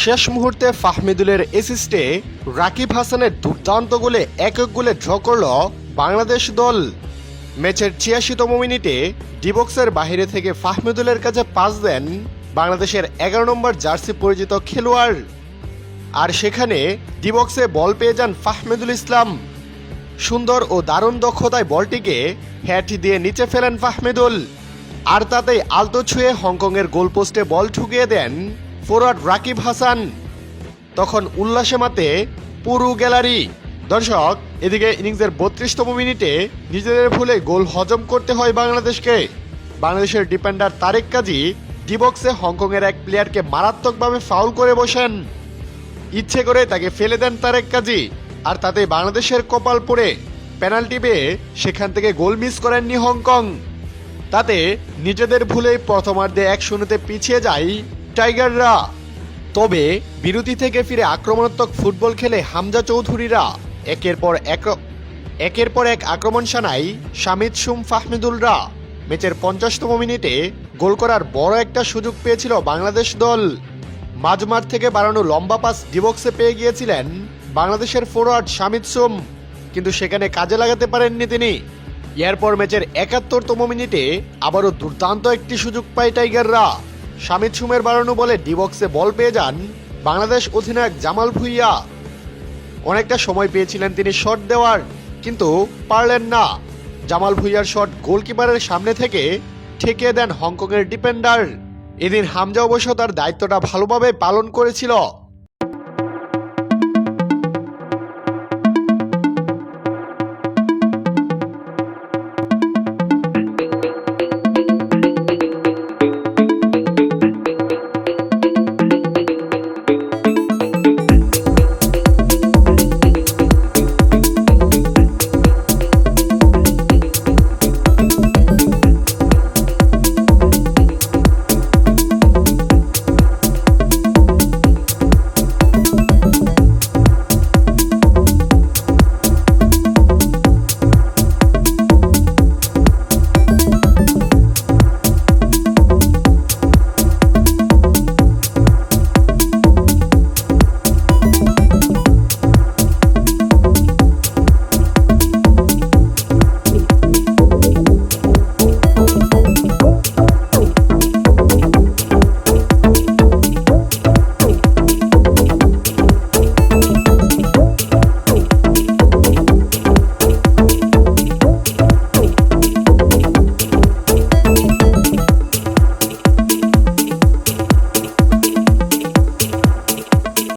শেষ মুহূর্তে ফাহমিদুলের অ্যাসিস্টে রাকিব হাসানের দুর্দান্ত গোলে একক গোলে ড্র করল বাংলাদেশ দল। ম্যাচের ৮৬তম মিনিটে ডিবক্সের বাইরে থেকে ফাহমিদুলের কাছে পাস দেন বাংলাদেশের ১১ নম্বর জার্সি পরিচিত খেলোয়াড়। আর সেখানে ডিবক্সে বল পেয়ে যান ফাহমিদুল ইসলাম। সুন্দর ও দারুণ দক্ষতায় বলটিকে হ্যাট দিয়ে নিচে ফেলেন ফাহমিদুল। আর তাতেই আলতো ছুঁয়ে হংকংয়ের গোলপোস্টে বল ঠুকিয়ে দেন ফরোয়ার্ড রাকিব হাসান। তখন উল্লাসে মাতে পুরো গ্যালারি। দর্শক, এদিকে ইনিংসের ৩২তম মিনিটে নিজেদের ভুলে গোল হজম করতে হয় বাংলাদেশকে। বাংলাদেশের ডিফেন্ডার তারেক কাজী ডিবক্সে হংকংয়ের এক প্লেয়ারকে মারাত্মকভাবে ফাউল করে বসেন। ইচ্ছে করে তাকে ফেলে দেন তারেক কাজী, আর তাতে বাংলাদেশের কপাল পড়ে পেনাল্টি পেয়ে সেখান থেকে গোল মিস করেননি হংকং। তাতে নিজেদের ভুলেই প্রথমার্ধে ১-০তে পিছিয়ে যায় টাইগাররা। তবে বিরতি থেকে ফিরে আক্রমণাত্মক ফুটবল খেলে হামজা চৌধুরীরা একের পর এক আক্রমণ শানায় শামিদ সুম ফাহমিদুলরা। ম্যাচের ৫০তম মিনিটে গোল করার বড় একটা সুযোগ পেয়েছিল বাংলাদেশ দল। মাঝমাঠ থেকে বাড়ানো লম্বা পাস ডিবক্সে পেয়ে গিয়েছিলেন বাংলাদেশের ফরোয়ার্ড শামিদ সুম, কিন্তু সেখানে কাজে লাগাতে পারেননি তিনি। এরপর ম্যাচের ৭১তম মিনিটে আবারও দুর্দান্ত একটি সুযোগ পায় টাইগাররা। শামিদ সুমের বাড়ানো বলে ডিবক্সে বল পেয়ে যান বাংলাদেশ অধিনায়ক জামাল ভুঁইয়া। অনেকটা সময় পেয়েছিলেন তিনি শট দেওয়ার, কিন্তু পারলেন না। জামাল ভুঁইয়ার শট গোলকিপারের সামনে থেকে ঠেকিয়ে দেন হংকংয়ের ডিফেন্ডার। এদিন হামজা অবশ্য তার দায়িত্বটা ভালোভাবে পালন করেছিল।